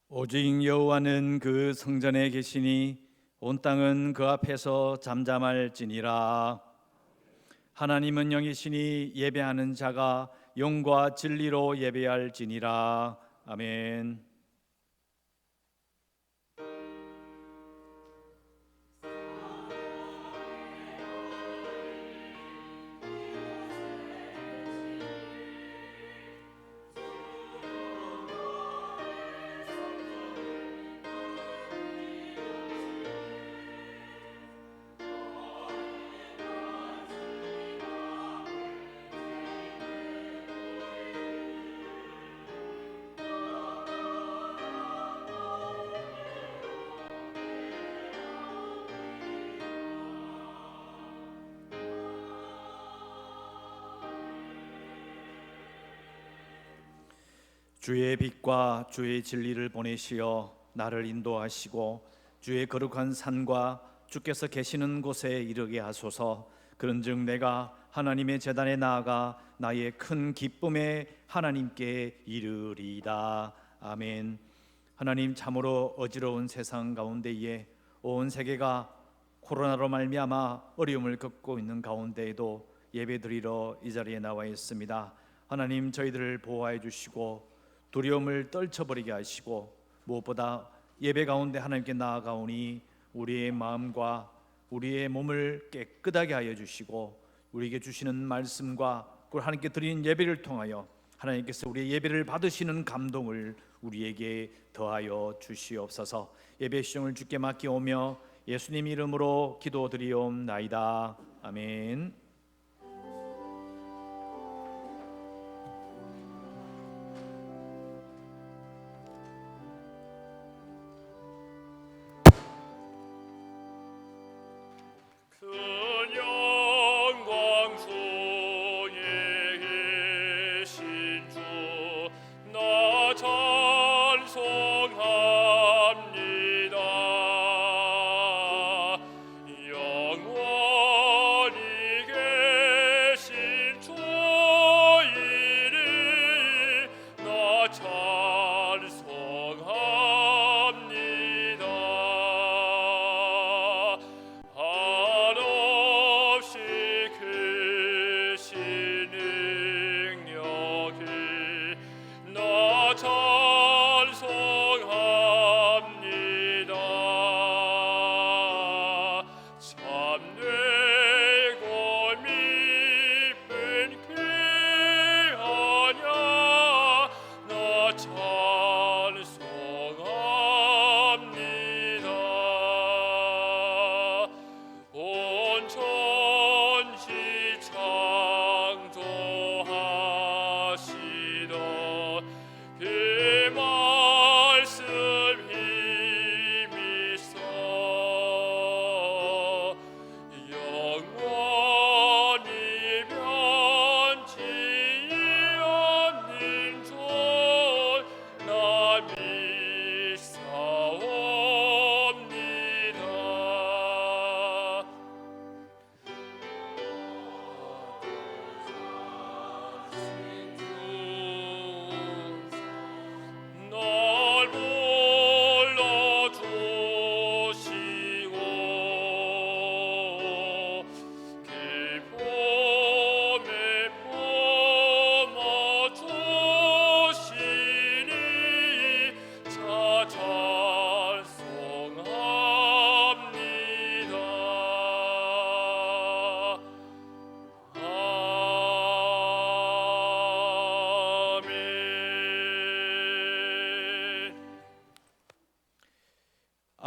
오직 여호와는 그 성전에 계시니 온 땅은 그 앞에서 잠잠할지니라. 하나님은 영이시니 예배하는 자가 영과 진리로 예배할지니라. 아멘. 주의 빛과 주의 진리를 보내시어 나를 인도하시고 주의 거룩한 산과 주께서 계시는 곳에 이르게 하소서. 그런즉 내가 하나님의 제단에 나아가 나의 큰 기쁨에 하나님께 이르리이다. 아멘. 하나님, 참으로 어지러운 세상 가운데에 온 세계가 코로나로 말미암아 어려움을 겪고 있는 가운데에도 예배드리러 이 자리에 나와 있습니다. 하나님, 저희들을 보호해 주시고 두려움을 떨쳐버리게 하시고 무엇보다 예배 가운데 하나님께 나아가오니 우리의 마음과 우리의 몸을 깨끗하게 하여 주시고 우리에게 주시는 말씀과 그걸 하나님께 드리는 예배를 통하여 하나님께서 우리의 예배를 받으시는 감동을 우리에게 더하여 주시옵소서. 예배 시정을 주께 맡기오며 예수님 이름으로 기도드리옵나이다. 아멘.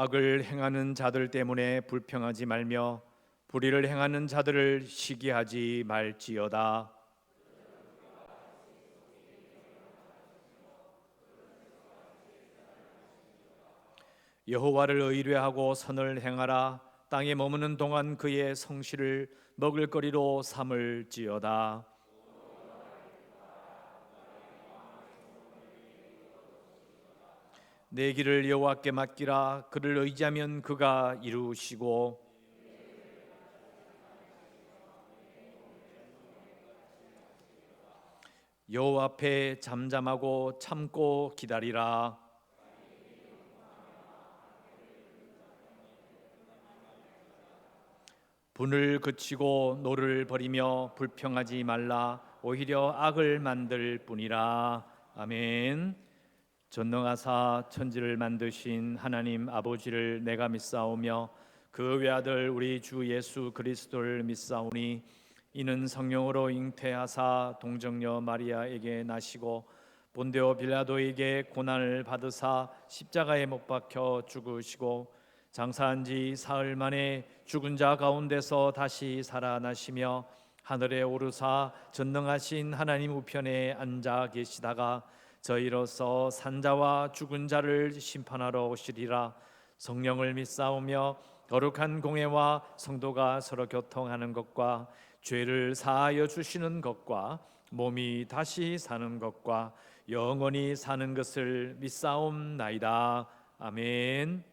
악을 행하는 자들 때문에 불평하지 말며 불의를 행하는 자들을 시기하지 말지어다. 여호와를 의뢰하고 선을 행하라. 땅에 머무는 동안 그의 성실을 먹을거리로 삼을지어다. 내 길을 여호와께 맡기라. 그를 의지하면 그가 이루시고 여호와 앞에 잠잠하고 참고 기다리라. 분을 그치고 노를 버리며 불평하지 말라. 오히려 악을 만들 뿐이라. 아멘. 전능하사 천지를 만드신 하나님 아버지를 내가 믿사오며 그 외아들 우리 주 예수 그리스도를 믿사오니 이는 성령으로 잉태하사 동정녀 마리아에게 나시고 본데오 빌라도에게 고난을 받으사 십자가에 못 박혀 죽으시고 장사한 지 사흘 만에 죽은 자 가운데서 다시 살아나시며 하늘에 오르사 전능하신 하나님 우편에 앉아 계시다가 저희로서 산자와 죽은 자를 심판하러 오시리라. 성령을 믿사오며 거룩한 공회와 성도가 서로 교통하는 것과 죄를 사하여 주시는 것과 몸이 다시 사는 것과 영원히 사는 것을 믿사옵나이다. 아멘.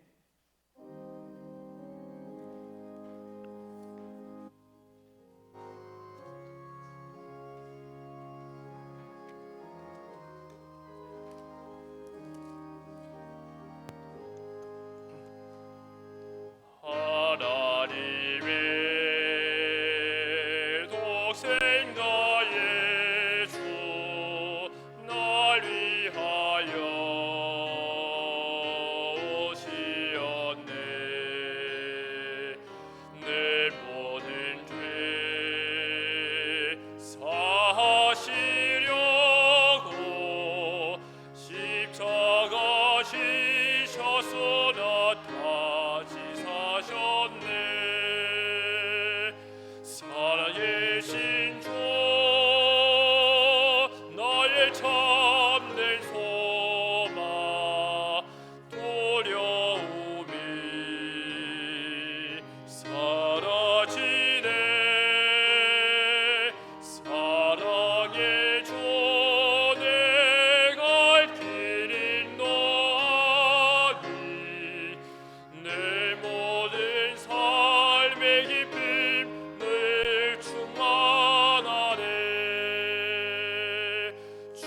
하나님의 독생 나의 주 날 위하여 오시었네. 내 모든 죄 사하시려고 십자가 지셔서 나 다시 사셨네. 살아계신 주 나의 참된 소망 두려움이 사라지네. 사랑의 주 내 갈 길인 너니 내 모든 삶의 기쁨 늘 충만하네. 주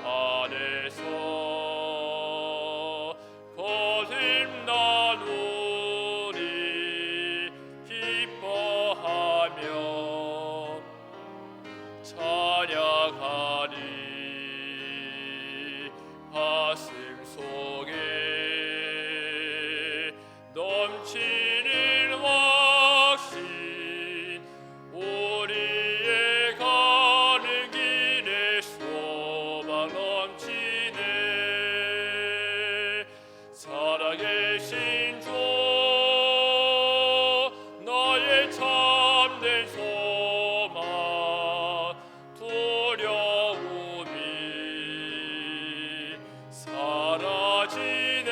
안에서 거듭 나누리 기뻐하며 찬양하리. 가슴 속에 넘치는 확신 우리의 가는 길에 소망 넘치네. 살아계신 주 나의 참된 소망 두려움이 사라지네.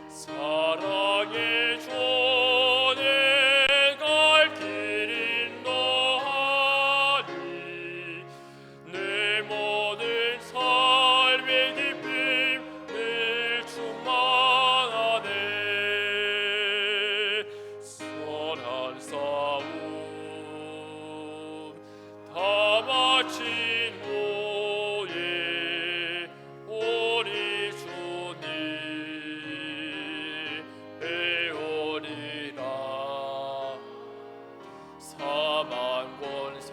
사랑의 주 내 갈 길인 너니 내 모든 삶의 기쁨 늘 충만하네. 선한 싸움 다 마친 후에 우리 주님 배우리라. 사망 권세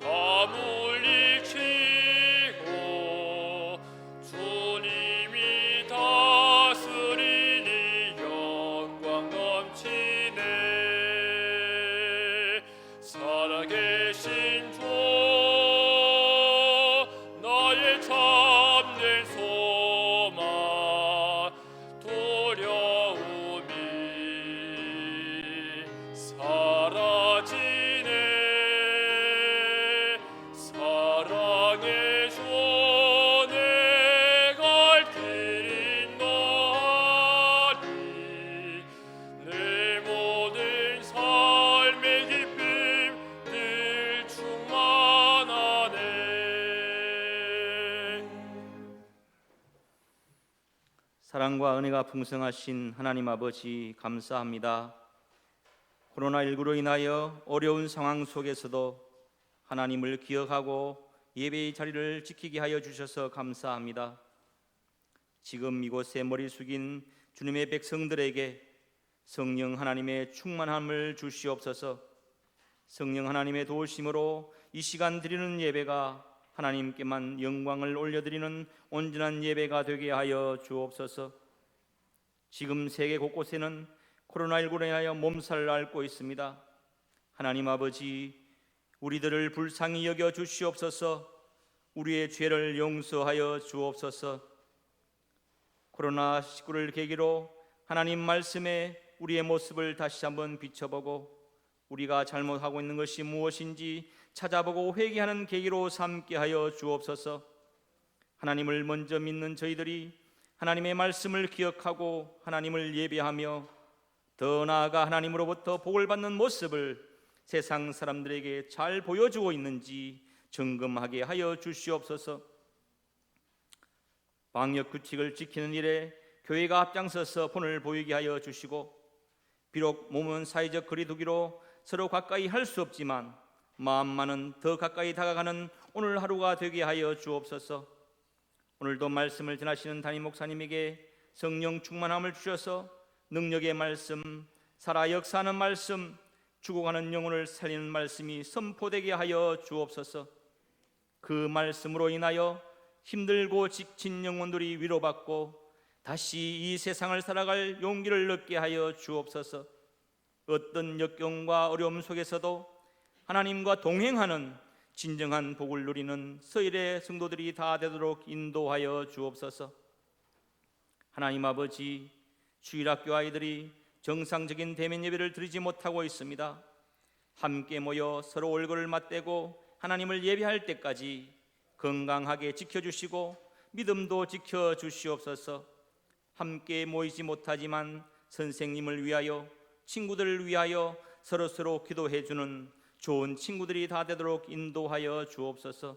다 물리치고 주님이 다스리니 영광 넘치네. 살아계신 주 나의 참된 소망 두려움이 사라지네. 사랑의 주 내 갈 길인 너니 내 모든 삶의 기쁨 늘 충만하네. 사랑과 은혜가 풍성하신 하나님 아버지 감사합니다. 코로나19로 인하여 어려운 상황 속에서도 하나님을 기억하고 예배의 자리를 지키게 하여 주셔서 감사합니다. 지금 이곳에 머리 숙인 주님의 백성들에게 성령 하나님의 충만함을 주시옵소서. 성령 하나님의 도우심으로 이 시간 드리는 예배가 하나님께만 영광을 올려드리는 온전한 예배가 되게 하여 주옵소서. 지금 세계 곳곳에는 코로나19로 인하여 몸살을 앓고 있습니다. 하나님 아버지, 우리들을 불쌍히 여겨 주시옵소서. 우리의 죄를 용서하여 주옵소서. 코로나19를 계기로 하나님 말씀에 우리의 모습을 다시 한번 비춰보고 우리가 잘못하고 있는 것이 무엇인지 찾아보고 회개하는 계기로 삼게 하여 주옵소서. 하나님을 먼저 믿는 저희들이 하나님의 말씀을 기억하고 하나님을 예배하며 더 나아가 하나님으로부터 복을 받는 모습을 세상 사람들에게 잘 보여주고 있는지 점검하게 하여 주시옵소서. 방역 규칙을 지키는 일에 교회가 앞장서서 본을 보이게 하여 주시고, 비록 몸은 사회적 거리두기로 서로 가까이 할 수 없지만 마음만은 더 가까이 다가가는 오늘 하루가 되게 하여 주옵소서. 오늘도 말씀을 전하시는 담임 목사님에게 성령 충만함을 주셔서 능력의 말씀, 살아 역사하는 말씀, 죽어가는 영혼을 살리는 말씀이 선포되게 하여 주옵소서. 그 말씀으로 인하여 힘들고 지친 영혼들이 위로받고 다시 이 세상을 살아갈 용기를 얻게 하여 주옵소서. 어떤 역경과 어려움 속에서도 하나님과 동행하는 진정한 복을 누리는 서일의 성도들이 다 되도록 인도하여 주옵소서. 하나님 아버지, 주일학교 아이들이 정상적인 대면 예배를 드리지 못하고 있습니다. 함께 모여 서로 얼굴을 맞대고 하나님을 예배할 때까지 건강하게 지켜주시고 믿음도 지켜주시옵소서. 함께 모이지 못하지만 선생님을 위하여, 친구들을 위하여 서로서로 기도해주는 좋은 친구들이 다 되도록 인도하여 주옵소서.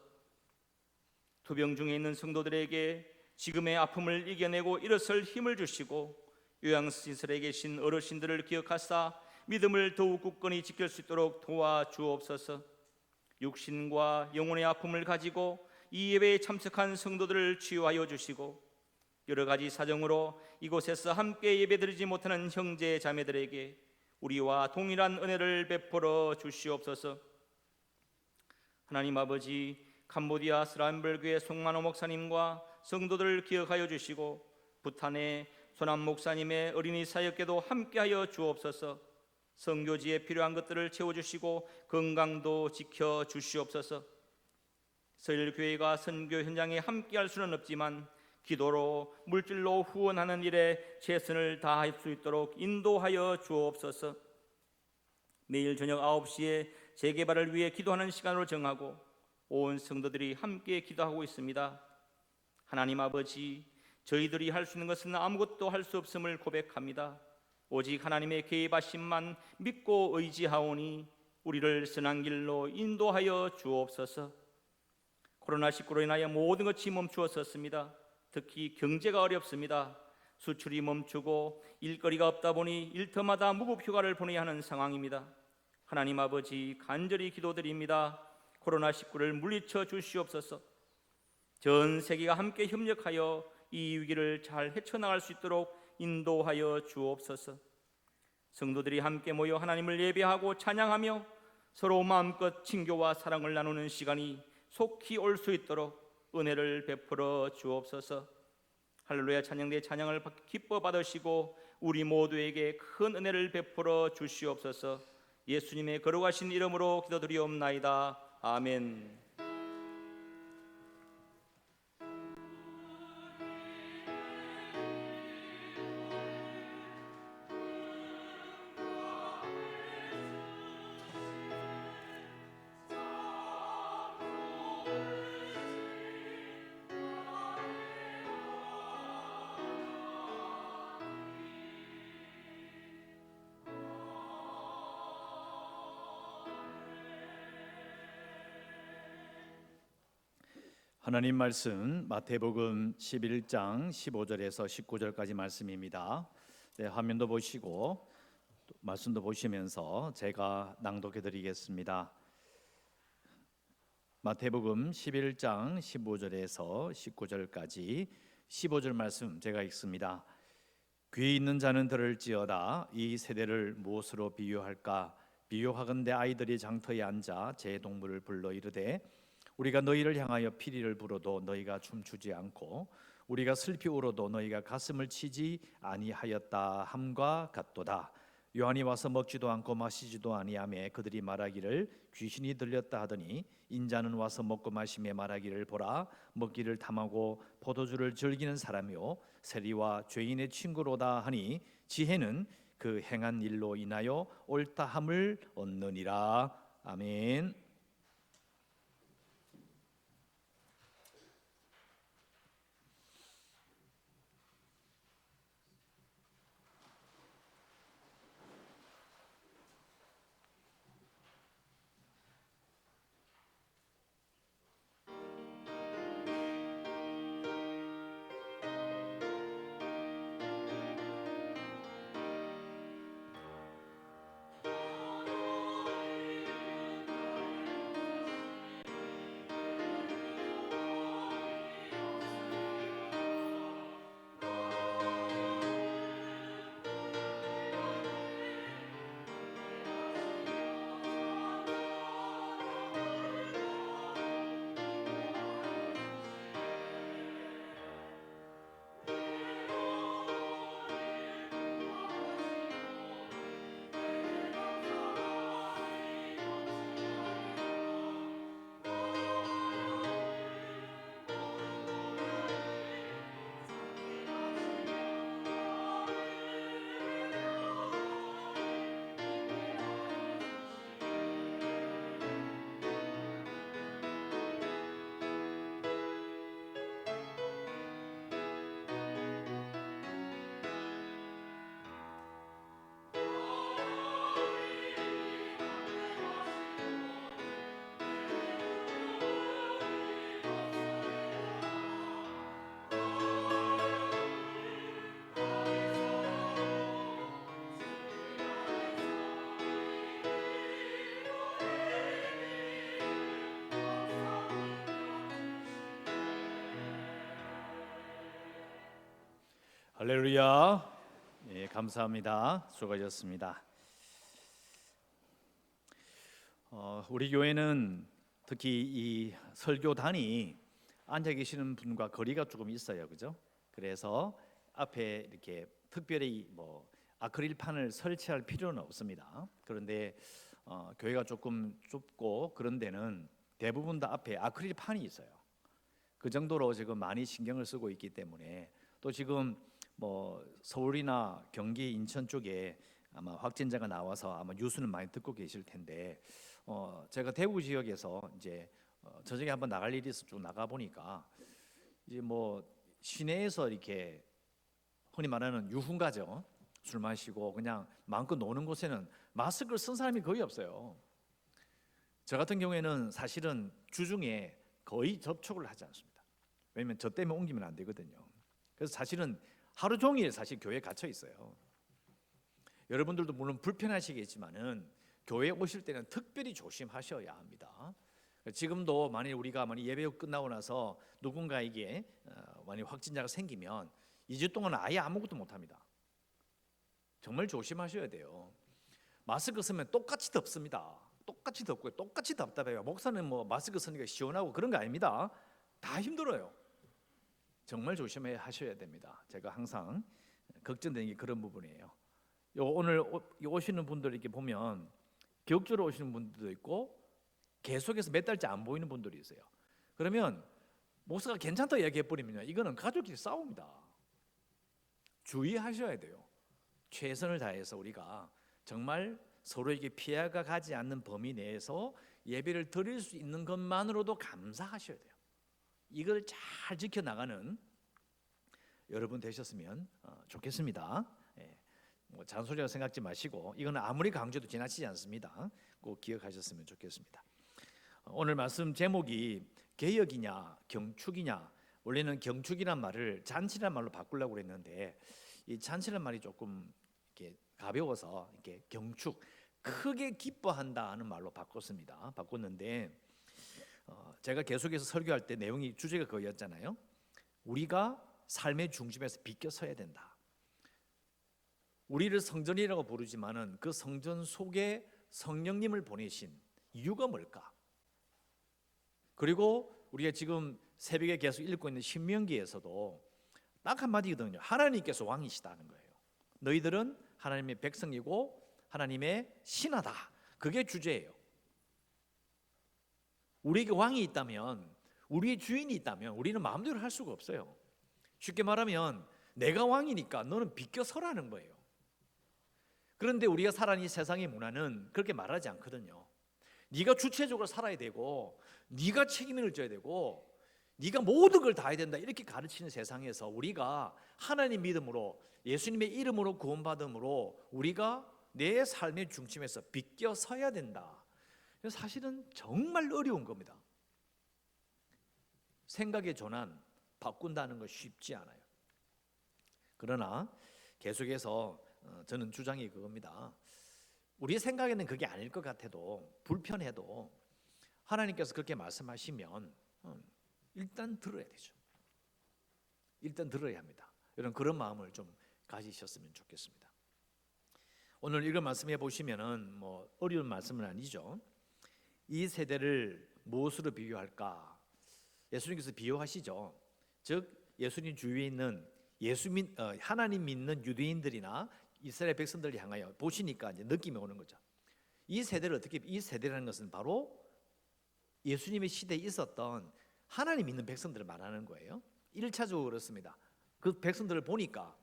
투병 중에 있는 성도들에게 지금의 아픔을 이겨내고 일어설 힘을 주시고, 요양시설에 계신 어르신들을 기억하사 믿음을 더욱 굳건히 지킬 수 있도록 도와주옵소서. 육신과 영혼의 아픔을 가지고 이 예배에 참석한 성도들을 치유하여 주시고, 여러 가지 사정으로 이곳에서 함께 예배드리지 못하는 형제 자매들에게 우리와 동일한 은혜를 베풀어 주시옵소서. 하나님 아버지, 캄보디아 스람벌교회 송만호 목사님과 성도들을 기억하여 주시고, 부탄의 소남 목사님의 어린이 사역에도 함께하여 주옵소서. 선교지에 필요한 것들을 채워주시고 건강도 지켜주시옵소서. 서일교회가 선교 현장에 함께할 수는 없지만 기도로 물질로 후원하는 일에 최선을 다할 수 있도록 인도하여 주옵소서. 내일 저녁 9시에 재개발을 위해 기도하는 시간으로 정하고 온 성도들이 함께 기도하고 있습니다. 하나님 아버지, 저희들이 할 수 있는 것은 아무것도 할 수 없음을 고백합니다. 오직 하나님의 개입하심만 믿고 의지하오니 우리를 선한 길로 인도하여 주옵소서. 코로나19로 인하여 모든 것이 멈추었었습니다. 특히 경제가 어렵습니다. 수출이 멈추고 일거리가 없다 보니 일터마다 무급휴가를 보내야 하는 상황입니다. 하나님 아버지, 간절히 기도드립니다. 코로나19를 물리쳐 주시옵소서. 전 세계가 함께 협력하여 이 위기를 잘 헤쳐나갈 수 있도록 인도하여 주옵소서. 성도들이 함께 모여 하나님을 예배하고 찬양하며 서로 마음껏 친교와 사랑을 나누는 시간이 속히 올 수 있도록 은혜를 베풀어 주옵소서. 할렐루야 찬양대 찬양을 기뻐 받으시고 우리 모두에게 큰 은혜를 베풀어 주시옵소서. 예수님의 거룩하신 이름으로 기도드리옵나이다. 아멘. 하나님 말씀 마태복음 11장 15절에서 19절까지 말씀입니다. 네, 화면도 보시고 말씀도 보시면서 제가 낭독해 드리겠습니다. 마태복음 11장 15절에서 19절까지 15절 말씀 제가 읽습니다. 귀 있는 자는 들을지어다. 이 세대를 무엇으로 비유할까? 비유하건대 아이들이 장터에 앉아 제 동물을 불러 이르되 우리가 너희를 향하여 피리를 불어도 너희가 춤추지 않고 우리가 슬피 울어도 너희가 가슴을 치지 아니하였다 함과 같도다. 요한이 와서 먹지도 않고 마시지도 아니하며 그들이 말하기를 귀신이 들렸다 하더니 인자는 와서 먹고 마시며 말하기를 보라 먹기를 탐하고 포도주를 즐기는 사람이요 세리와 죄인의 친구로다 하니 지혜는 그 행한 일로 인하여 옳다함을 얻느니라. 아멘. 할렐루야. 예, 감사합니다. 수고하셨습니다. 우리 교회는 특히 이 설교단이 앉아 계시는 분과 거리가 조금 있어요, 그죠? 그래서 앞에 이렇게 특별히 뭐 아크릴판을 설치할 필요는 없습니다. 그런데 교회가 조금 좁고 그런 데는 대부분 다 앞에 아크릴판이 있어요. 그 정도로 지금 많이 신경을 쓰고 있기 때문에 또 지금 뭐 서울이나 경기, 인천 쪽에 아마 확진자가 나와서 아마 뉴스는 많이 듣고 계실 텐데 제가 대구 지역에서 이제 저녁에 한번 나갈 일이 있어 쭉 나가 보니까 이제 뭐 시내에서 이렇게 흔히 말하는 유흥가죠. 술 마시고 그냥 마음껏 노는 곳에는 마스크를 쓴 사람이 거의 없어요. 저 같은 경우에는 사실은 주중에 거의 접촉을 하지 않습니다. 왜냐면 저 때문에 옮기면 안 되거든요. 그래서 사실은 하루 종일 사실 교회에 갇혀 있어요. 여러분들도 물론 불편하시겠지만은 교회에 오실 때는 특별히 조심하셔야 합니다. 지금도 만약 우리가 예배 끝나고 나서 누군가에게 만약 확진자가 생기면 2주 동안은 아예 아무것도 못 합니다. 정말 조심하셔야 돼요. 마스크 쓰면 똑같이 덥습니다. 똑같이 덥고 똑같이 답답해요. 목사는 뭐 마스크 쓰니까 시원하고 그런 거 아닙니다. 다 힘들어요. 정말 조심해야 하셔야 됩니다. 제가 항상 걱정되는 게 그런 부분이에요. 오늘 오시는 분들 이렇게 보면 격주로 오시는 분들도 있고 계속해서 몇 달째 안 보이는 분들이 있어요. 그러면 목사가 괜찮다 이야기해 버리면 이거는 가족끼리 싸웁니다. 주의하셔야 돼요. 최선을 다해서 우리가 정말 서로에게 피해가 가지 않는 범위 내에서 예배를 드릴 수 있는 것만으로도 감사하셔야 돼요. 이걸 잘 지켜나가는 여러분 되셨으면 좋겠습니다. 뭐 잔소리라고 생각지 마시고 이거는 아무리 강조해도 지나치지 않습니다. 꼭 기억하셨으면 좋겠습니다. 오늘 말씀 제목이 개혁이냐 경축이냐. 원래는 경축이란 말을 잔치란 말로 바꾸려고 그랬는데 이 잔치란 말이 조금 이렇게 가벼워서 이렇게 경축 크게 기뻐한다 하는 말로 바꿨는데 제가 계속해서 설교할 때 내용이 주제가 그거였잖아요. 우리가 삶의 중심에서 비껴 서야 된다. 우리를 성전이라고 부르지만은 그 성전 속에 성령님을 보내신 이유가 뭘까? 그리고 우리가 지금 새벽에 계속 읽고 있는 신명기에서도 딱 한마디거든요. 하나님께서 왕이시다는 거예요. 너희들은 하나님의 백성이고 하나님의 신하다. 그게 주제예요. 우리에게 왕이 있다면, 우리의 주인이 있다면 우리는 마음대로 할 수가 없어요. 쉽게 말하면 내가 왕이니까 너는 비껴서라는 거예요. 그런데 우리가 살아가는 이 세상의 문화는 그렇게 말하지 않거든요. 네가 주체적으로 살아야 되고 네가 책임을 져야 되고 네가 모든 걸 다 해야 된다, 이렇게 가르치는 세상에서 우리가 하나님 믿음으로 예수님의 이름으로 구원받음으로 우리가 내 삶의 중심에서 비껴서야 된다. 사실은 정말 어려운 겁니다. 생각의 전환 바꾼다는 건 쉽지 않아요. 그러나 계속해서 저는 주장이 그겁니다. 우리 생각에는 그게 아닐 것 같아도, 불편해도 하나님께서 그렇게 말씀하시면 일단 들어야 되죠. 일단 들어야 합니다. 여러분, 그런 마음을 좀 가지셨으면 좋겠습니다. 오늘 이걸 말씀해 보시면은 뭐 어려운 말씀은 아니죠. 이 세대를 무엇으로 비교할까? 예수님께서 비유하시죠. 즉 예수님 주위에 있는 하나님 믿는 유대인들이나 이스라엘 백성들을 향하여 보시니까 이제 느낌이 오는 거죠. 이 세대라는 것은 바로 예수님의 시대에 있었던 하나님 믿는 백성들을 말하는 거예요. 1차적으로 그렇습니다. 그 백성들을 보니까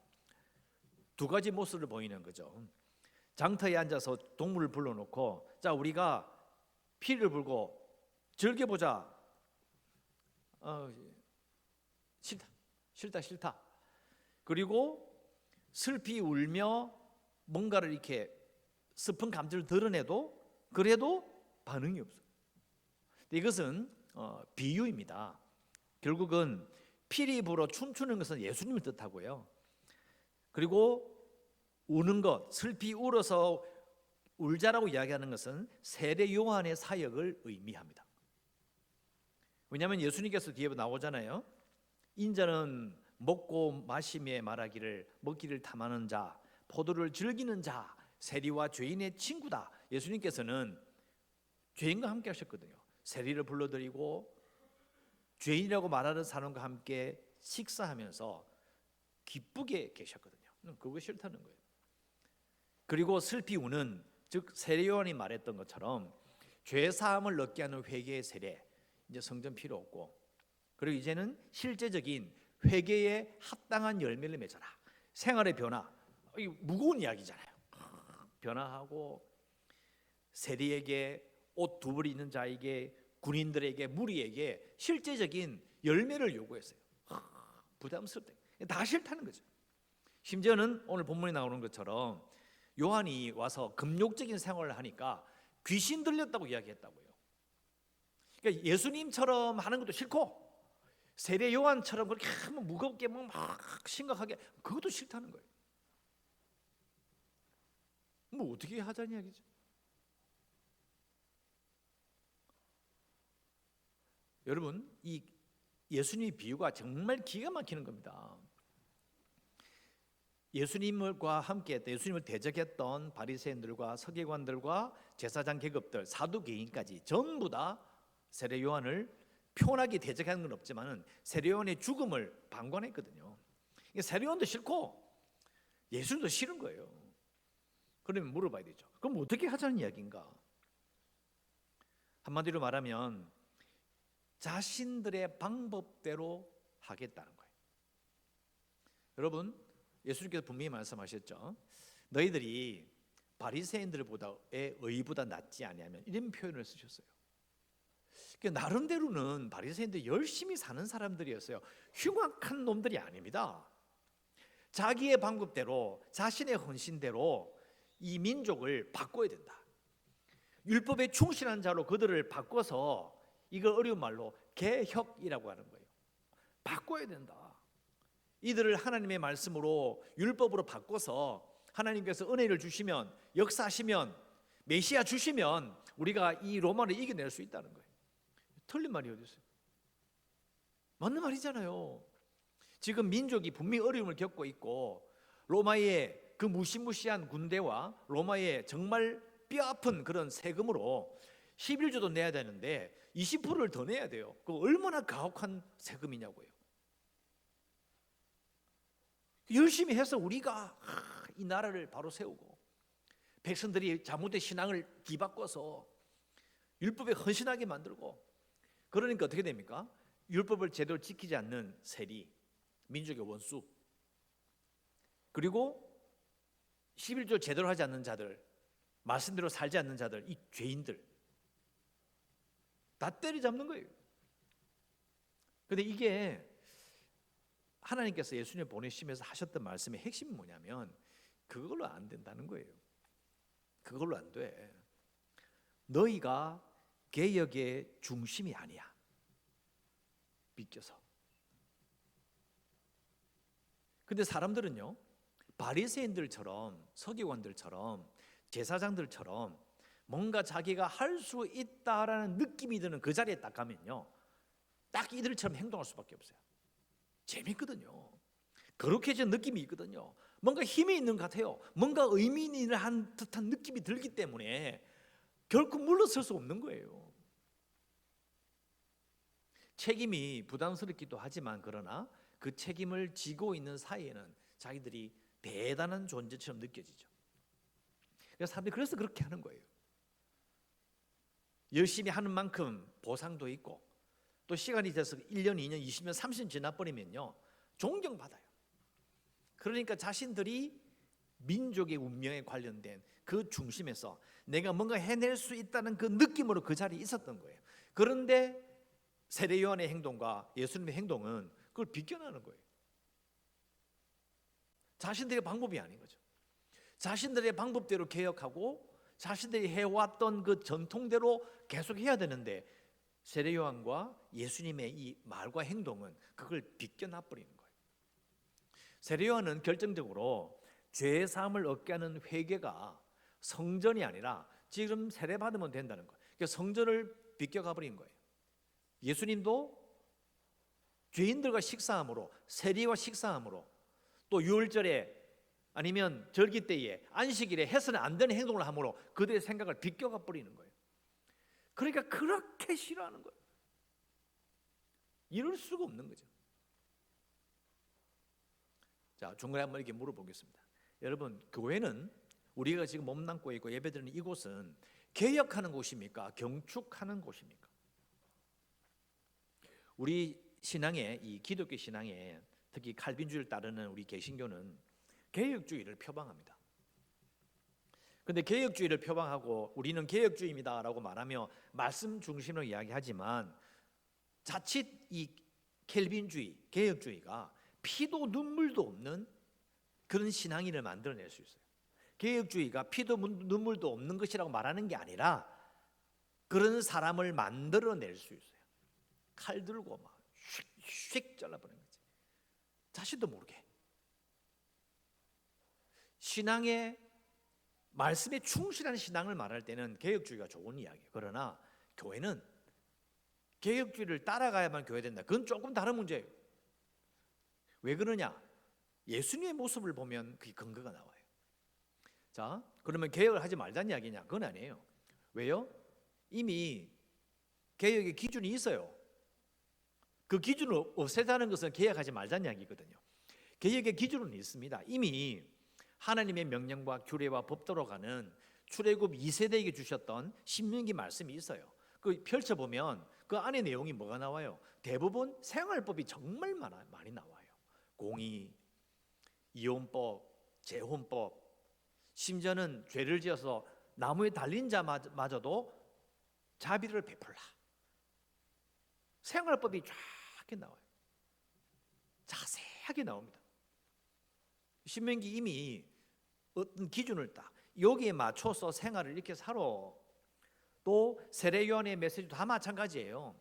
두 가지 모습을 보이는 거죠. 장터에 앉아서 동물을 불러놓고 자, 우리가 피를 불고 즐겨보자. 싫다. 그리고 슬피 울며 뭔가를 이렇게 슬픈 감정을 드러내도 그래도 반응이 없어요. 이것은 비유입니다. 결국은 피리 불어 춤추는 것은 예수님을 뜻하고요. 그리고 우는 것, 슬피 울어서 울자라고 이야기하는 것은 세례 요한의 사역을 의미합니다. 왜냐하면 예수님께서 뒤에 나오잖아요. 인자는 먹고 마시며 말하기를 먹기를 탐하는 자, 포도를 즐기는 자, 세리와 죄인의 친구다. 예수님께서는 죄인과 함께 하셨거든요. 세리를 불러들이고 죄인이라고 말하는 사람과 함께 식사하면서 기쁘게 계셨거든요. 그거 싫다는 거예요. 그리고 슬피 우는, 즉 세례 요한이 말했던 것처럼 죄 사함을 얻게 하는 회개의 세례, 이제 성전 필요 없고, 그리고 이제는 실제적인 회개에 합당한 열매를 맺어라. 생활의 변화, 이 무거운 이야기잖아요. 변화하고 세리에게, 옷 두 벌 있는 자에게, 군인들에게, 무리에게 실제적인 열매를 요구했어요. 부담스럽다. 다 싫다는 거죠. 심지어는 오늘 본문에 나오는 것처럼 요한이 와서 금욕적인 생활을 하니까 귀신 들렸다고 이야기했다고요. 그러니까 예수님처럼 하는 것도 싫고 세례 요한처럼 그렇게 무겁게 막 심각하게, 그것도 싫다는 거예요. 뭐 어떻게 하자는 이야기죠. 여러분, 이 예수님의 비유가 정말 기가 막히는 겁니다. 예수님과 함께했던, 예수님을 대적했던 바리새인들과 서기관들과 제사장 계급들, 사두개인까지 전부 다 세례 요한을 표현하게 대적하는 건 없지만은 세례 요한의 죽음을 방관했거든요. 세례 요한도 싫고 예수님도 싫은 거예요. 그러면 물어봐야 되죠. 그럼 어떻게 하자는 이야기인가? 한마디로 말하면 자신들의 방법대로 하겠다는 거예요. 여러분, 예수님께서 분명히 말씀하셨죠. 너희들이 바리새인들보다의 의보다 낫지 아니하면, 이런 표현을 쓰셨어요. 그러니까 나름대로는 바리새인들이 열심히 사는 사람들이었어요. 흉악한 놈들이 아닙니다. 자기의 방법대로, 자신의 헌신대로 이 민족을 바꿔야 된다. 율법에 충실한 자로 그들을 바꿔서, 이걸 어려운 말로 개혁이라고 하는 거예요. 바꿔야 된다. 이들을 하나님의 말씀으로, 율법으로 바꿔서 하나님께서 은혜를 주시면, 역사하시면, 메시아 주시면 우리가 이 로마를 이겨낼 수 있다는 거예요. 틀린 말이 어디 있어요? 맞는 말이잖아요. 지금 민족이 분명히 어려움을 겪고 있고 로마의 그 무시무시한 군대와 로마의 정말 뼈아픈 그런 세금으로 11조도 내야 되는데 20%를 더 내야 돼요. 그 얼마나 가혹한 세금이냐고요. 열심히 해서 우리가 이 나라를 바로 세우고 백성들이 잘못된 신앙을 뒤바꿔서 율법에 헌신하게 만들고, 그러니까 어떻게 됩니까? 율법을 제대로 지키지 않는 세리, 민족의 원수, 그리고 11조 제대로 하지 않는 자들, 말씀대로 살지 않는 자들, 이 죄인들 다 때려잡는 거예요. 그런데 이게 하나님께서 예수님을 보내시면서 하셨던 말씀의 핵심이 뭐냐면 그걸로 안 된다는 거예요. 그걸로 안 돼. 너희가 개혁의 중심이 아니야. 비껴서. 근데 사람들은요, 바리새인들처럼, 서기관들처럼, 제사장들처럼 뭔가 자기가 할 수 있다라는 느낌이 드는 그 자리에 딱 가면요, 딱 이들처럼 행동할 수밖에 없어요. 재밌거든요. 거룩해진 느낌이 있거든요. 뭔가 힘이 있는 것 같아요. 뭔가 의미 있는 듯한 느낌이 들기 때문에 결코 물러설 수 없는 거예요. 책임이 부담스럽기도 하지만, 그러나 그 책임을 지고 있는 사이에는 자기들이 대단한 존재처럼 느껴지죠. 그래서 사람들이 그래서 그렇게 하는 거예요. 열심히 하는 만큼 보상도 있고, 또 시간이 돼서 1년, 2년, 20년, 30년 지나버리면요, 존경받아요. 그러니까 자신들이 민족의 운명에 관련된 그 중심에서 내가 뭔가 해낼 수 있다는 그 느낌으로 그 자리에 있었던 거예요. 그런데 세례 요한의 행동과 예수님의 행동은 그걸 비껴나는 거예요. 자신들의 방법이 아닌 거죠. 자신들의 방법대로 개혁하고 자신들이 해왔던 그 전통대로 계속 해야 되는데, 세례 요한과 예수님의 이 말과 행동은 그걸 비껴나 버리는 거예요. 세례 요한은 결정적으로 죄 사함을 얻게 하는 회개가 성전이 아니라 지금 세례 받으면 된다는 거예요. 그러니까 성전을 비껴가 버린 거예요. 예수님도 죄인들과 식사함으로, 세리와 식사함으로, 또 유월절에 아니면 절기 때에 안식일에 해서는 안 되는 행동을 함으로 그들의 생각을 비껴가 버리는 거예요. 그러니까 그렇게 싫어하는 거예요. 이럴 수가 없는 거죠. 자, 중간에 한번 이렇게 물어보겠습니다. 여러분, 교회는 우리가 지금 몸담고 있고 예배드리는 이곳은 개혁하는 곳입니까? 경축하는 곳입니까? 우리 신앙에, 이 기독교 신앙에, 특히 칼빈주의를 따르는 우리 개신교는 개혁주의를 표방합니다. 그런데 개혁주의를 표방하고 우리는 개혁주의입니다라고 말하며 말씀 중심으로 이야기하지만, 자칫 이 켈빈주의, 개혁주의가 피도 눈물도 없는 그런 신앙인을 만들어낼 수 있어요. 개혁주의가 피도 눈물도 없는 것이라고 말하는 게 아니라 그런 사람을 만들어낼 수 있어요. 칼 들고 막 휙휙 잘라버리는 거지. 자신도 모르게. 신앙의 말씀에 충실한 신앙을 말할 때는 개혁주의가 좋은 이야기예요. 그러나 교회는 개혁주의를 따라가야만 교회 된다. 그건 조금 다른 문제예요. 왜 그러냐? 예수님의 모습을 보면 그게 근거가 나와요. 자, 그러면 개혁을 하지 말자는 이야기냐? 그건 아니에요. 왜요? 이미 개혁의 기준이 있어요. 그 기준을 없애자는 것은 개혁하지 말자는 이야기거든요. 개혁의 기준은 있습니다. 이미 하나님의 명령과 규례와 법도로 가는 출애굽 2세대에게 주셨던 신명기 말씀이 있어요. 그 펼쳐보면 그 안에 내용이 뭐가 나와요? 대부분 생활법이 정말 많이 나와요. 공의, 이혼법, 재혼법, 심지어는 죄를 지어서 나무에 달린 자마저도 자비를 베풀라. 생활법이 쫙 나와요. 자세하게 나옵니다. 신명기 이미 어떤 기준을 딱 여기에 맞춰서 생활을 이렇게 살아. 또 세례 요한의 메시지도 다 마찬가지예요.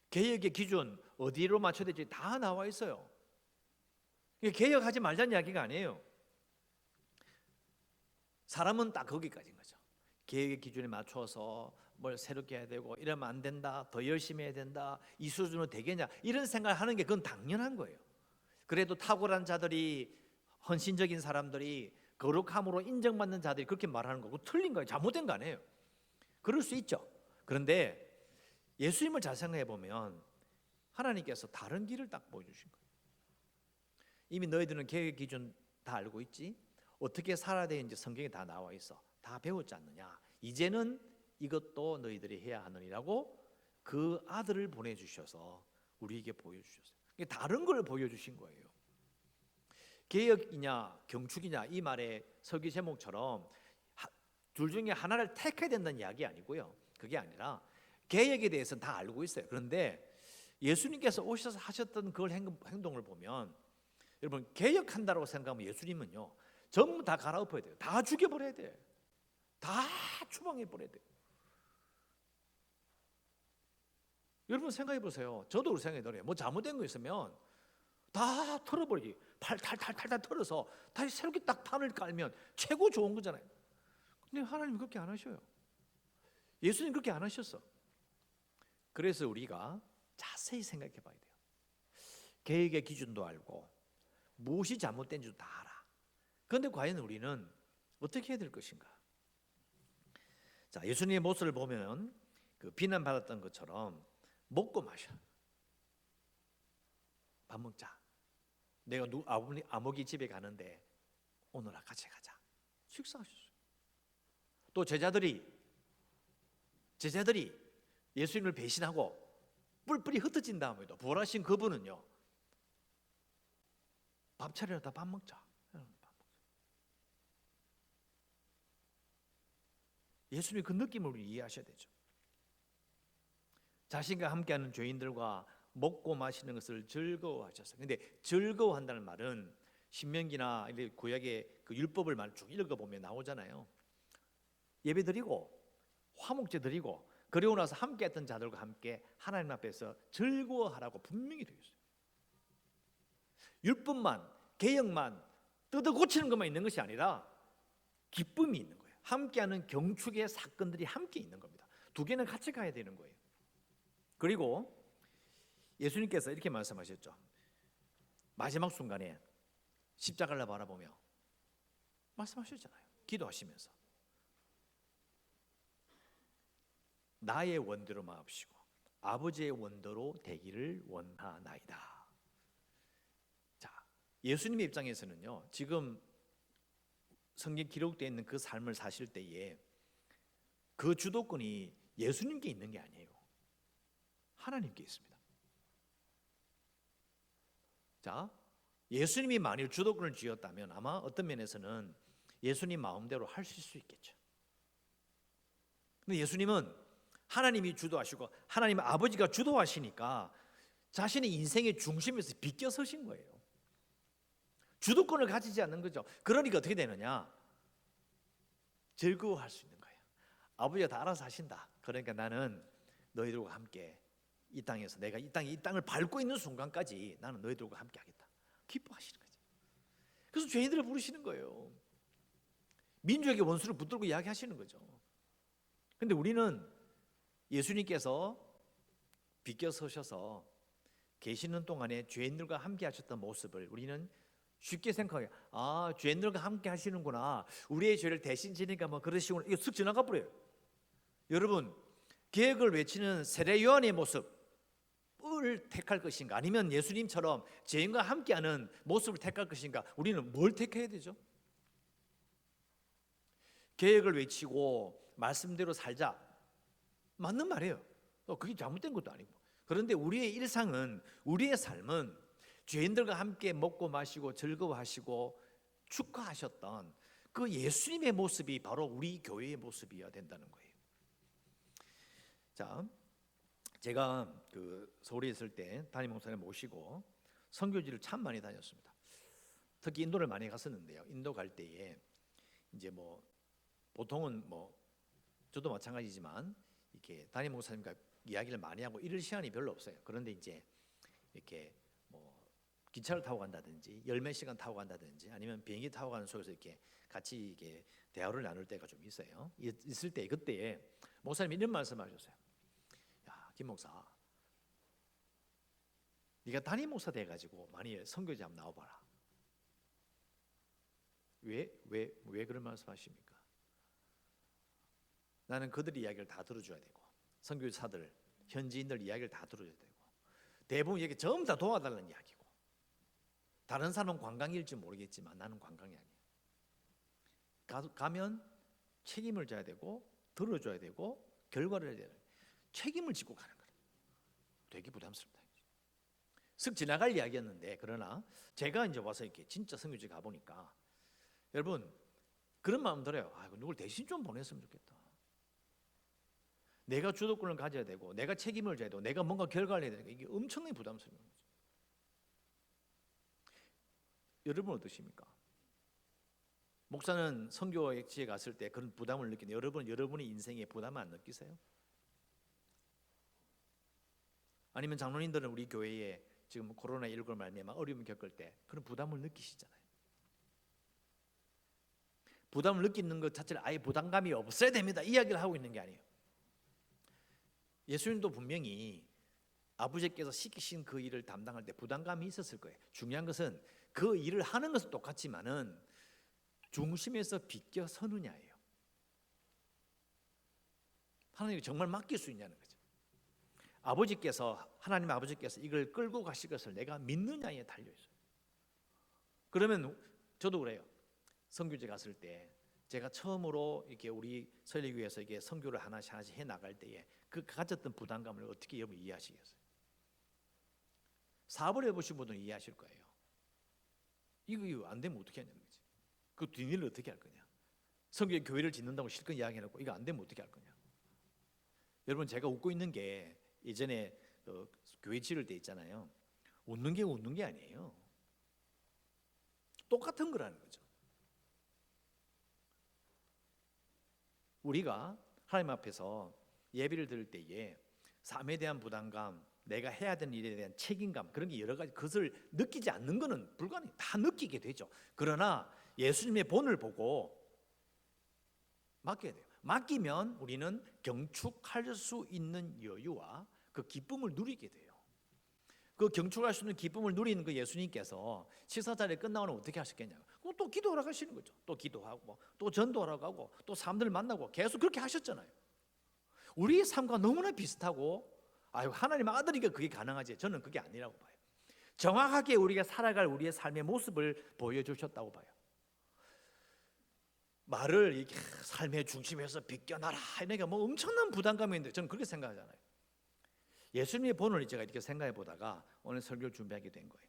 개혁의 기준 어디로 맞춰야 될지 다 나와 있어요. 개혁하지 말자는 이야기가 아니에요. 사람은 딱 거기까지인 거죠. 개혁의 기준에 맞춰서 뭘 새롭게 해야 되고 이러면 안 된다, 더 열심히 해야 된다, 이 수준으로 되겠냐, 이런 생각을 하는 게 그건 당연한 거예요. 그래도 탁월한 자들이 헌신적인 사람들이 거룩함으로 인정받는 자들이 그렇게 말하는 거고 틀린 거예요. 잘못된 거 아니에요. 그럴 수 있죠. 그런데 예수님을 잘 생각해 보면 하나님께서 다른 길을 딱 보여주신 거예요. 이미 너희들은 계획 기준 다 알고 있지? 어떻게 살아야 되는지 성경에 다 나와 있어. 다 배웠지 않느냐? 이제는 이것도 너희들이 해야 하느니라고 그 아들을 보내주셔서 우리에게 보여주셨어요. 다른 걸 보여주신 거예요. 개혁이냐 경축이냐 이 말의 설교 제목처럼 둘 중에 하나를 택해야 된다는 이야기 아니고요. 그게 아니라 개혁에 대해서는 다 알고 있어요. 그런데 예수님께서 오셔서 하셨던 그 행동을 보면 여러분 개혁한다고 생각하면 예수님은요 전부 다 갈아엎어야 돼요. 다 죽여버려야 돼요. 다 추방해버려야 돼요. 여러분 생각해 보세요. 저도 그렇게 생각이 들어요. 뭐 잘못된 거 있으면 다 털어버리기, 탈탈탈탈 털어서 다시 새롭게 딱 판을 깔면 최고 좋은 거잖아요. 근데 하나님 그렇게 안 하셔요. 예수님 그렇게 안 하셨어. 그래서 우리가 자세히 생각해 봐야 돼요. 계획의 기준도 알고 무엇이 잘못된지도 다 알아. 그런데 과연 우리는 어떻게 해야 될 것인가? 자, 예수님의 모습을 보면 그 비난받았던 것처럼 먹고 마셔. 밥 먹자. 내가 아무기 집에 가는데 오늘 같이 가자. 식사하셨어요. 또 제자들이 예수님을 배신하고 뿔뿔이 흩어진 다음에도 부활하신 그분은요 밥 차려다 밥 먹자. 예수님의 그 느낌을 우리 이해하셔야 되죠. 자신과 함께하는 죄인들과 먹고 마시는 것을 즐거워하셨어요. 근데 즐거워한다는 말은 신명기나 구약의 그 율법을 쭉 읽어보면 나오잖아요. 예배드리고 화목제 드리고 그리고 나서 함께했던 자들과 함께 하나님 앞에서 즐거워하라고 분명히 되어 있어요. 율법만 개혁만 뜯어 고치는 것만 있는 것이 아니라 기쁨이 있는 거예요. 함께하는 경축의 사건들이 함께 있는 겁니다. 두 개는 같이 가야 되는 거예요. 그리고 예수님께서 이렇게 말씀하셨죠. 마지막 순간에 십자가를 바라보며 말씀하셨잖아요. 기도하시면서 나의 원대로 마옵시고 아버지의 원대로 되기를 원하나이다. 자, 예수님의 입장에서는요. 지금 성경 기록되어 있는 그 삶을 사실 때에 그 주도권이 예수님께 있는 게 아니에요. 하나님께 있습니다. 자, 예수님이 만일 주도권을 쥐었다면 아마 어떤 면에서는 예수님 마음대로 하실 수 있겠죠. 근데 예수님은 하나님이 주도하시고 하나님 아버지가 주도하시니까 자신의 인생의 중심에서 비껴서신 거예요. 주도권을 가지지 않는 거죠. 그러니까 어떻게 되느냐? 즐거워할 수 있는 거예요. 아버지가 다 알아서 하신다. 그러니까 나는 너희들과 함께 이 땅에서 내가 이 땅을 밟고 있는 순간까지 나는 너희들과 함께 하겠다. 기뻐하시는 거죠. 그래서 죄인들을 부르시는 거예요. 민족의 원수를 붙들고 이야기하시는 거죠. 그런데 우리는 예수님께서 비껴서셔서 계시는 동안에 죄인들과 함께 하셨던 모습을 우리는 쉽게 생각해요. 아, 죄인들과 함께 하시는구나. 우리의 죄를 대신 지니까 뭐 그러시구나. 이거 쓱 지나가 버려요. 여러분, 계획을 외치는 세례 요한의 모습을 택할 것인가? 아니면 예수님처럼 죄인과 함께하는 모습을 택할 것인가? 우리는 뭘 택해야 되죠? 계획을 외치고 말씀대로 살자. 맞는 말이에요. 그게 잘못된 것도 아니고. 그런데 우리의 일상은, 우리의 삶은 죄인들과 함께 먹고 마시고 즐거워하시고 축하하셨던 그 예수님의 모습이 바로 우리 교회의 모습이어야 된다는 거예요. 자, 제가 그 서울에 있을 때 담임 목사님 모시고 선교지를 참 많이 다녔습니다. 특히 인도를 많이 갔었는데요. 인도 갈 때에 이제 뭐 보통은 뭐 저도 마찬가지지만 이렇게 담임 목사님과 이야기를 많이 하고 이럴 시간이 별로 없어요. 그런데 이제 이렇게 뭐 기차를 타고 간다든지 열몇 시간 타고 간다든지 아니면 비행기 타고 가는 속에서 이렇게 같이 이게 대화를 나눌 때가 좀 있어요. 있을 때 그때에 목사님이 이런 말씀하셨어요. 야, 김 목사, 네가 담임 목사 돼가지고 많이 선교지 한번 나와봐라. 왜 그런 말씀하십니까? 나는 그들의 이야기를 다 들어줘야 되고 선교사들, 현지인들 이야기를 다 들어줘야 되고 대부분 이게 전부 다 도와달라는 이야기고 다른 사람은 관광일지 모르겠지만 나는 관광이 아니야. 가면 책임을 져야 되고 들어줘야 되고 결과를 해야 되는 책임을 지고 가는 거예요. 되게 부담스럽다. 쓱 지나갈 이야기였는데 그러나 제가 이제 와서 이렇게 진짜 선교지 가 보니까 여러분 그런 마음 들어요. 아, 누굴 대신 좀 보냈으면 좋겠다. 내가 주도권을 가져야 되고 내가 책임을 져야 되고 내가 뭔가 결과를 해야 되니까 이게 엄청나게 부담스러운 거죠. 여러분 어떠십니까? 목사는 선교지에 갔을 때 그런 부담을 느끼는데 여러분의 인생에 부담을 안 느끼세요? 아니면 장로님들은 우리 교회에 지금 코로나19를 말미암아 어려움을 겪을 때 그런 부담을 느끼시잖아요. 부담을 느끼는 것 자체를 아예 부담감이 없어야 됩니다 이야기를 하고 있는 게 아니에요. 예수님도 분명히 아버지께서 시키신 그 일을 담당할 때 부담감이 있었을 거예요. 중요한 것은 그 일을 하는 것은 똑같지만은 중심에서 비껴서느냐예요. 하나님께 정말 맡길 수 있냐는 거죠. 하나님 아버지께서 이걸 끌고 가실 것을 내가 믿느냐에 달려 있어요. 그러면 저도 그래요. 선교지 갔을 때 제가 처음으로 이렇게 우리 설리교회에서 이게 선교를 하나씩 해 나갈 때에 그 가졌던 부담감을 어떻게 여러분 이해하시겠어요? 사업을 해보신 분들은 이해하실 거예요. 이거 안 되면 어떻게 하냐는 거지. 그 뒷일을 어떻게 할 거냐. 선교회 교회를 짓는다고 실컷 이야기해놓고 이거 안 되면 어떻게 할 거냐. 여러분 제가 웃고 있는 게 예전에 교회 지을 때 있잖아요. 웃는 게 아니에요. 똑같은 거라는 거죠. 우리가 하나님 앞에서 예배를 드릴 때에 삶에 대한 부담감, 내가 해야 되는 일에 대한 책임감 그런 게 여러 가지 그것을 느끼지 않는 것은 불가능해요. 다 느끼게 되죠. 그러나 예수님의 본을 보고 맡겨야 돼요. 맡기면 우리는 경축할 수 있는 여유와 그 기쁨을 누리게 돼요. 그 경축할 수 있는 기쁨을 누리는 그 예수님께서 식사 자리에 끝나고는 어떻게 하셨겠냐고. 그럼 또 기도하러 가시는 거죠. 또 기도하고 또 전도하러 가고 또 사람들 만나고 계속 그렇게 하셨잖아요. 우리의 삶과 너무나 비슷하고 하나님 아들이니까 그게 가능하지. 저는 그게 아니라고 봐요. 정확하게 우리가 살아갈 우리의 삶의 모습을 보여주셨다고 봐요. 말을 이렇게 삶의 중심에서 비껴나라 이러니까 뭐 엄청난 부담감이 있는데 저는 그렇게 생각하잖아요. 예수님의 본을 제가 이렇게 생각해 보다가 오늘 설교를 준비하게 된 거예요.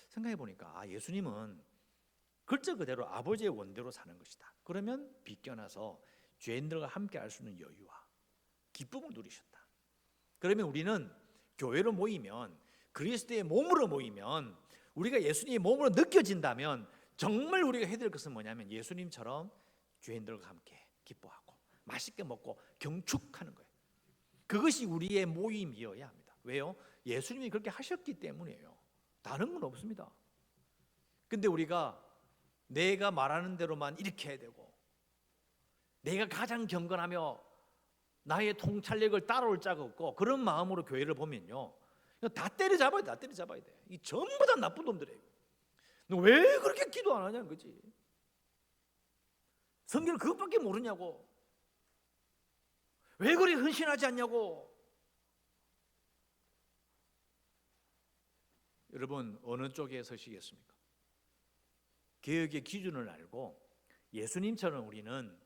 생각해 보니까 예수님은 글자 그대로 아버지의 원대로 사는 것이다. 그러면 비껴나서 죄인들과 함께 할 수 있는 여유와 기쁨을 누리셨다. 그러면 우리는 교회로 모이면 그리스도의 몸으로 모이면 우리가 예수님의 몸으로 느껴진다면 정말 우리가 해야 될 것은 뭐냐면 예수님처럼 죄인들과 함께 기뻐하고 맛있게 먹고 경축하는 거예요. 그것이 우리의 모임이어야 합니다. 왜요? 예수님이 그렇게 하셨기 때문이에요. 다른 건 없습니다. 근데 우리가 내가 말하는 대로만 이렇게 해야 되고 내가 가장 경건하며 나의 통찰력을 따라올 자가 없고 그런 마음으로 교회를 보면요 다 때려잡아야 돼. 다 때려잡아야 돼. 이 전부 다 나쁜 놈들이에요. 너 왜 그렇게 기도 안 하냐는 거지. 성경을 그것밖에 모르냐고. 왜 그리 헌신하지 않냐고. 여러분 어느 쪽에 서시겠습니까? 개혁의 기준을 알고 예수님처럼 우리는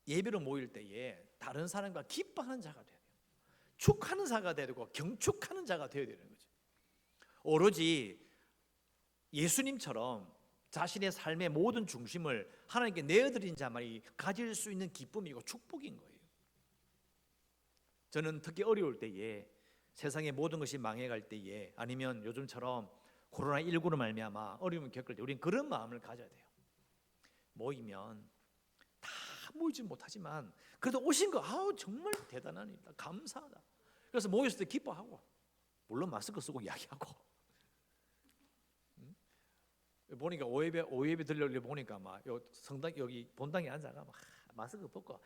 예배로 모일 때에 다른 사람과 기뻐하는 자가 돼야 돼요. 축하는 자가 돼야 되고 경축하는 자가 되어야 되는 거죠. 오로지 예수님처럼 자신의 삶의 모든 중심을 하나님께 내어드린 자만이 가질 수 있는 기쁨이고 축복인 거예요. 저는 특히 어려울 때에 세상의 모든 것이 망해갈 때에 아니면 요즘처럼 코로나19로 말미암아 어려움을 겪을 때 우리는 그런 마음을 가져야 돼요. 모이면 다 모이지 못하지만 그래도 오신 거 정말 대단한 일이다. 감사하다. 그래서 모였을 때 기뻐하고 물론 마스크 쓰고 이야기하고 보니까 오예배 들려고 보니까 막 성당 여기 본당에 앉아가 막 마스크 벗고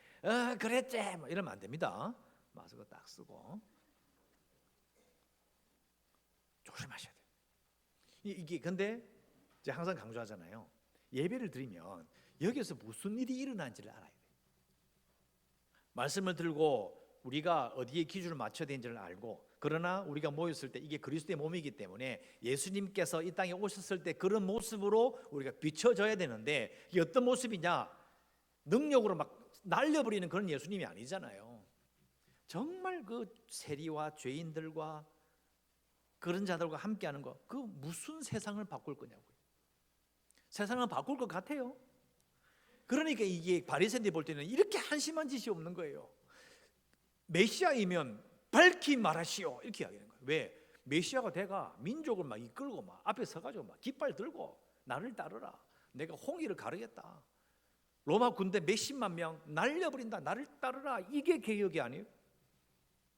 그랬지 막 이러면 안 됩니다. 마스크 딱 쓰고 조심하셔야 돼요. 이게 근데 제가 항상 강조하잖아요. 예배를 드리면 여기서 무슨 일이 일어난지를 알아야 돼요. 말씀을 들고 우리가 어디에 기준을 맞춰야 되는지를 알고, 그러나 우리가 모였을 때 이게 그리스도의 몸이기 때문에 예수님께서 이 땅에 오셨을 때 그런 모습으로 우리가 비춰져야 되는데, 이게 어떤 모습이냐? 능력으로 막 날려버리는 그런 예수님이 아니잖아요. 정말 그 세리와 죄인들과 그런 자들과 함께하는 거, 그 무슨 세상을 바꿀 거냐고요. 세상을 바꿀 것 같아요. 그러니까 이게 바리새인들이 볼 때는 이렇게 한심한 짓이 없는 거예요. 메시아이면 밝히 말하시오 이렇게 이야기하는 거예요. 왜? 메시아가 돼가 민족을 막 이끌고 막 앞에 서가지고 막 깃발 들고 나를 따르라, 내가 홍해를 가르겠다, 로마 군대 몇십만 명 날려버린다, 나를 따르라, 이게 개혁이 아니에요.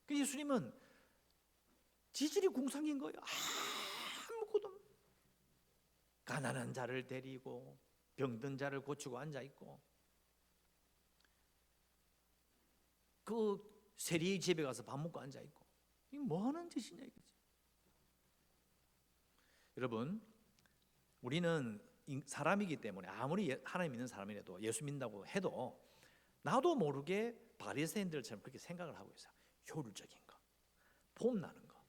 그 예수님은 지질이 궁상인 거예요. 아무것도. 가난한 자를 데리고 병든 자를 고치고 앉아있고, 그 세리의 집에 가서 밥 먹고 앉아있고, 이게 뭐하는 짓이냐 이거지. 여러분, 우리는 사람이기 때문에 아무리 하나님 믿는 사람이라도, 예수 믿는다고 해도 나도 모르게 바리새인들처럼 그렇게 생각을 하고 있어요. 효율적인 거, 폼나는 거,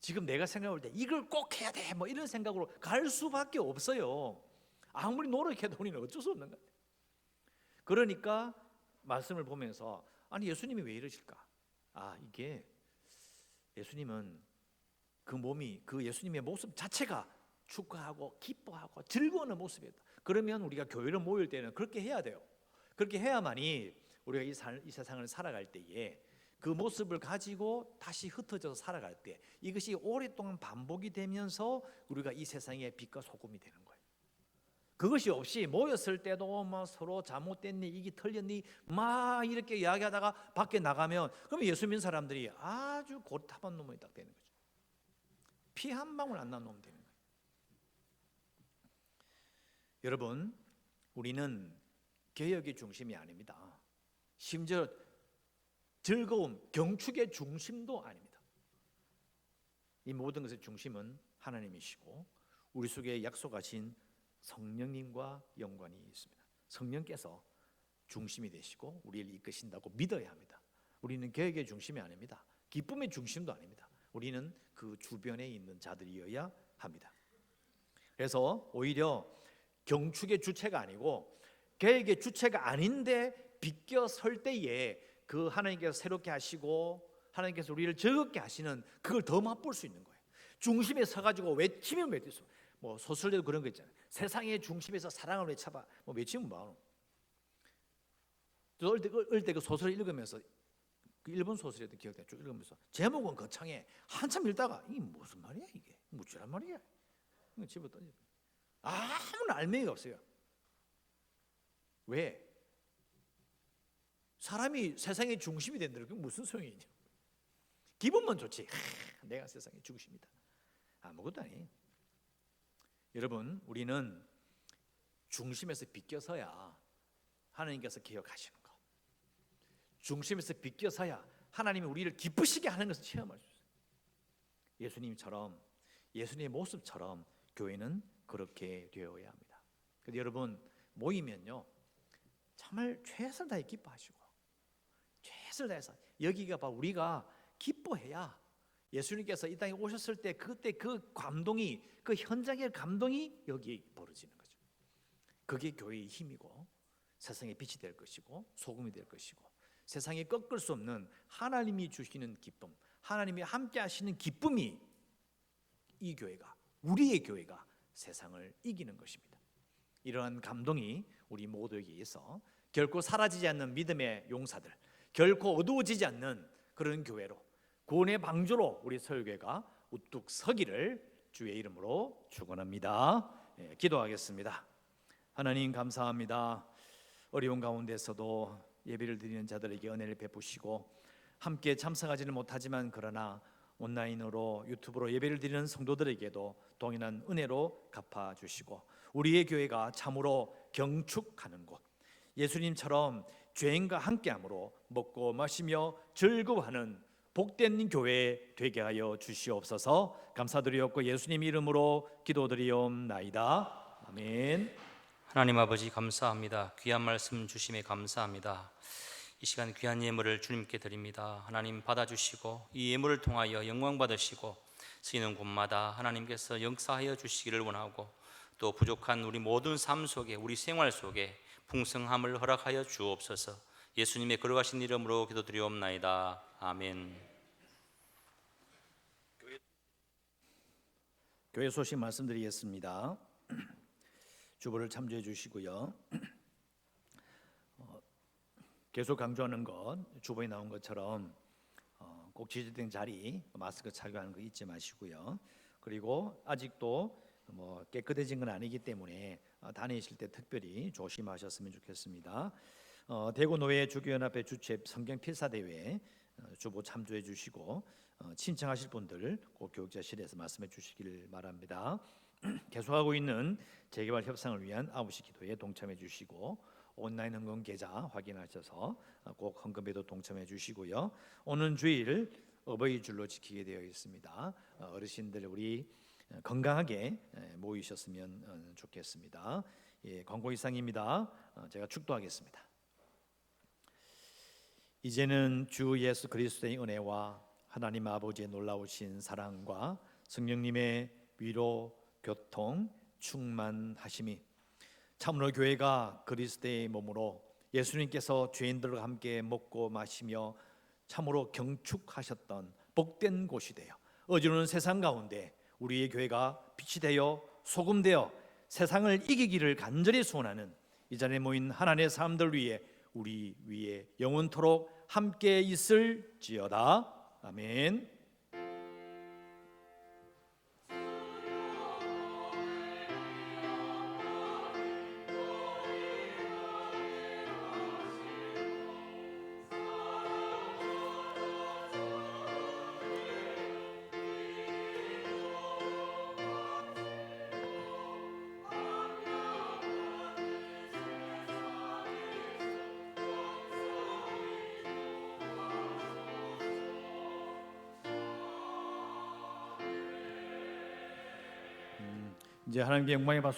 지금 내가 생각할 때 이걸 꼭 해야 돼, 뭐 이런 생각으로 갈 수밖에 없어요. 아무리 노력해도 우리는 어쩔 수 없는 거예요. 그러니까 말씀을 보면서, 아니 예수님이 왜 이러실까? 이게 예수님은 그 몸이, 그 예수님의 모습 자체가 축하하고 기뻐하고 즐거워하는 모습이었다. 그러면 우리가 교회를 모일 때는 그렇게 해야 돼요. 그렇게 해야만이 우리가 이 세상을 살아갈 때에 그 모습을 가지고 다시 흩어져서 살아갈 때, 이것이 오랫동안 반복이 되면서 우리가 이 세상의 빛과 소금이 되는 거예요. 그것이 없이 모였을 때도 뭐 서로 잘못됐니, 이게 틀렸니 막 이렇게 이야기하다가 밖에 나가면, 그럼 예수 믿는 사람들이 아주 고타한 놈이 딱 되는 거죠. 피 한 방울 안 난 놈 되는 거예요. 여러분, 우리는 개혁의 중심이 아닙니다. 심지어 즐거움, 경축의 중심도 아닙니다. 이 모든 것의 중심은 하나님이시고 우리 속에 약속하신 성령님과 연관이 있습니다. 성령께서 중심이 되시고 우리를 이끄신다고 믿어야 합니다. 우리는 개혁의 중심이 아닙니다. 기쁨의 중심도 아닙니다. 우리는 그 주변에 있는 자들이어야 합니다. 그래서 오히려 경축의 주체가 아니고 개혁의 주체가 아닌데 비껴 설 때에 그 하나님께서 새롭게 하시고 하나님께서 우리를 즐겁게 하시는 그걸 더 맛볼 수 있는 거예요. 중심에 서가지고 외치면 외치죠. 뭐 소설에도 그런 거 있잖아요. 세상의 중심에서 사랑을 외쳐봐. 뭐 외치면 뭐하노? 어릴 때 그 소설을 읽으면서, 그 일본 소설에도 기억나 쭉 읽으면서 제목은 거창해. 한참 읽다가 이게 무슨 말이야, 이게 무슨 말이야? 이거 집어 던져. 아무런 알맹이가 없어요. 왜? 사람이 세상의 중심이 된다는 게 무슨 소용이 있냐? 기분만 좋지. 내가 세상의 중심이다. 아무것도 아니에요. 여러분, 우리는 중심에서 비껴서야 하나님께서 개혁하시는 거, 중심에서 비껴서야 하나님이 우리를 기쁘시게 하는 것을 체험할 수 있어요. 예수님처럼, 예수님의 모습처럼 교회는 그렇게 되어야 합니다. 그런데 여러분, 모이면요 정말 최선을 다해 기뻐하시고, 최선을 다해서 여기가 봐, 우리가 기뻐해야 예수님께서 이 땅에 오셨을 때 그때 그 감동이, 그 현장의 감동이 여기 벌어지는 거죠. 그게 교회의 힘이고 세상의 빛이 될 것이고 소금이 될 것이고, 세상에 꺾을 수 없는 하나님이 주시는 기쁨, 하나님이 함께 하시는 기쁨이 이 교회가, 우리의 교회가 세상을 이기는 것입니다. 이러한 감동이 우리 모두에게 있어 결코 사라지지 않는 믿음의 용사들, 결코 어두워지지 않는 그런 교회로, 구원의 방주로 우리 서울교회가 우뚝 서기를 주의 이름으로 축원합니다. 기도하겠습니다. 하나님 감사합니다. 어려운 가운데서도 예배를 드리는 자들에게 은혜를 베푸시고, 함께 참석하지는 못하지만 그러나 온라인으로 유튜브로 예배를 드리는 성도들에게도 동일한 은혜로 갚아주시고, 우리의 교회가 참으로 경축하는 곳, 예수님처럼 죄인과 함께함으로 먹고 마시며 즐거워하는 복된 교회 되게 하여 주시옵소서. 감사드리옵고 예수님 이름으로 기도드리옵나이다. 아멘. 하나님 아버지 감사합니다. 귀한 말씀 주심에 감사합니다. 이 시간 귀한 예물을 주님께 드립니다. 하나님 받아주시고 이 예물을 통하여 영광 받으시고 쓰이는 곳마다 하나님께서 역사하여 주시기를 원하고 또 부족한 우리 모든 삶 속에 우리 생활 속에 풍성함을 허락하여 주옵소서. 예수님의 걸어가신 이름으로 기도드리옵나이다. 아멘. 교회 소식 말씀드리겠습니다. 주보를 참조해 주시고요. 계속 강조하는 것, 주보에 나온 것처럼 꼭 지지된 자리 마스크 착용하는 거 잊지 마시고요. 그리고 아직도 깨끗해진 건 아니기 때문에 다니실 때 특별히 조심하셨으면 좋겠습니다. 대구노회 주교연합회 주최 성경 필사대회 주보 참조해 주시고 신청하실 분들 꼭 교육자실에서 말씀해 주시길 바랍니다. 계속하고 있는 재개발 협상을 위한 9시 기도에 동참해 주시고 온라인 헌금 계좌 확인하셔서 꼭 헌금에도 동참해 주시고요. 오는 주일 어버이 줄로 지키게 되어 있습니다. 어르신들 우리 건강하게 모이셨으면 좋겠습니다. 예, 광고 이상입니다. 제가 축도하겠습니다. 이제는 주 예수 그리스도의 은혜와 하나님 아버지의 놀라우신 사랑과 성령님의 위로, 교통, 충만하심이 참으로 교회가 그리스도의 몸으로 예수님께서 죄인들과 함께 먹고 마시며 참으로 경축하셨던 복된 곳이 되어 어지러운 세상 가운데 우리의 교회가 빛이 되어 소금 되어 세상을 이기기를 간절히 소원하는 이 자리에 모인 하나님의 사람들 위해 우리 위에 영원토록 함께 있을지어다. 아멘. 이제 하나님께 영광의 박수